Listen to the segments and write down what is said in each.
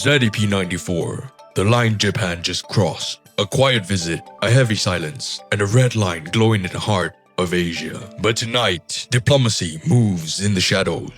ZeP94, the line Japan just crossed. A quiet visit, a heavy silence, and a red line glowing in the heart of Asia. But tonight, diplomacy moves in the shadows.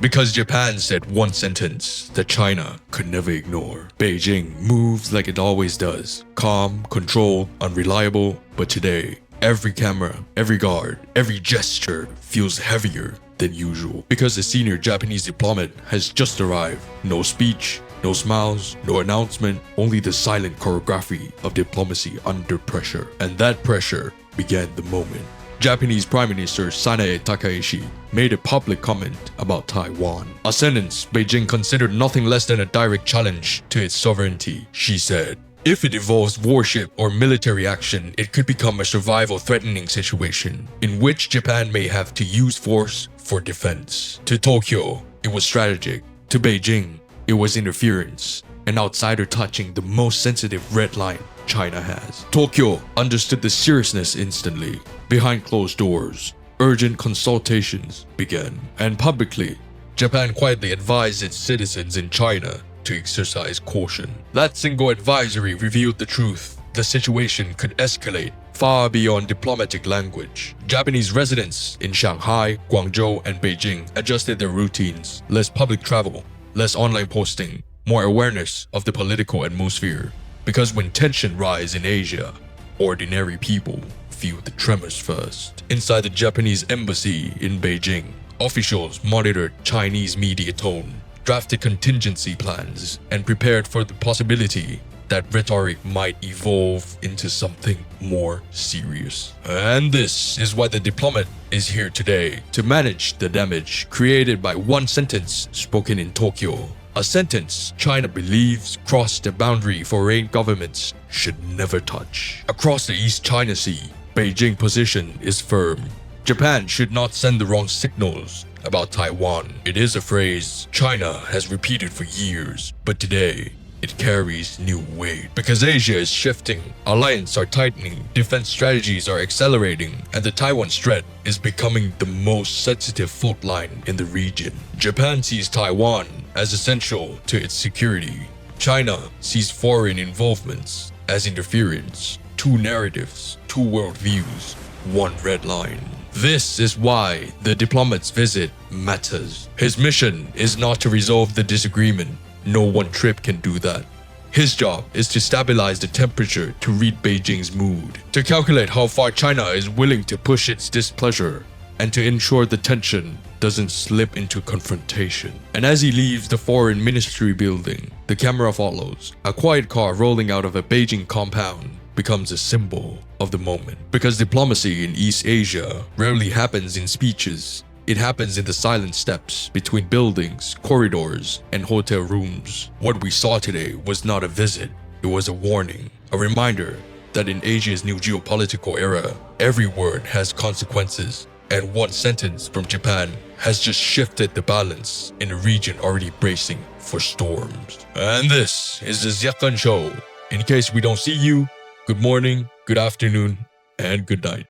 Because Japan said one sentence that China could never ignore. Beijing moves like it always does. Calm, controlled, unreliable. But today, every camera, every guard, every gesture feels heavier than usual. Because the senior Japanese diplomat has just arrived. No speech, no smiles, no announcement, only the silent choreography of diplomacy under pressure. And that pressure began the moment Japanese Prime Minister Sanae Takaishi made a public comment about Taiwan, a sentence Beijing considered nothing less than a direct challenge to its sovereignty. She said, "If it involves warship or military action, it could become a survival-threatening situation in which Japan may have to use force for defense." To Tokyo, it was strategic. To Beijing, it was interference, an outsider touching the most sensitive red line China has. Tokyo understood the seriousness instantly. Behind closed doors, urgent consultations began, and publicly, Japan quietly advised its citizens in China to exercise caution. That single advisory revealed the truth. The situation could escalate far beyond diplomatic language. Japanese residents in Shanghai, Guangzhou, and Beijing adjusted their routines. Less public travel, less online posting, more awareness of the political atmosphere. Because when tension rises in Asia, ordinary people feel the tremors first. Inside the Japanese embassy in Beijing, officials monitored Chinese media tone, drafted contingency plans, and prepared for the possibility that rhetoric might evolve into something more serious. And this is why the diplomat is here today, to manage the damage created by one sentence spoken in Tokyo. A sentence China believes crossed the boundary foreign governments should never touch. Across the East China Sea, Beijing's position is firm. Japan should not send the wrong signals about Taiwan. It is a phrase China has repeated for years, but today, it carries new weight. Because Asia is shifting, alliances are tightening, defense strategies are accelerating, and the Taiwan Strait is becoming the most sensitive fault line in the region. Japan sees Taiwan as essential to its security. China sees foreign involvements as interference. Two narratives, two worldviews, one red line. This is why the diplomat's visit matters. His mission is not to resolve the disagreement. No one trip can do that. His job is to stabilize the temperature, to read Beijing's mood, to calculate how far China is willing to push its displeasure, and to ensure the tension doesn't slip into confrontation. And as he leaves the foreign ministry building, the camera follows. A quiet car rolling out of a Beijing compound becomes a symbol of the moment. Because diplomacy in East Asia rarely happens in speeches. It happens in the silent steps between buildings, corridors, and hotel rooms. What we saw today was not a visit, it was a warning, a reminder that in Asia's new geopolitical era, every word has consequences, and one sentence from Japan has just shifted the balance in a region already bracing for storms. And this is the ZeP Show. In case we don't see you, good morning, good afternoon, and good night.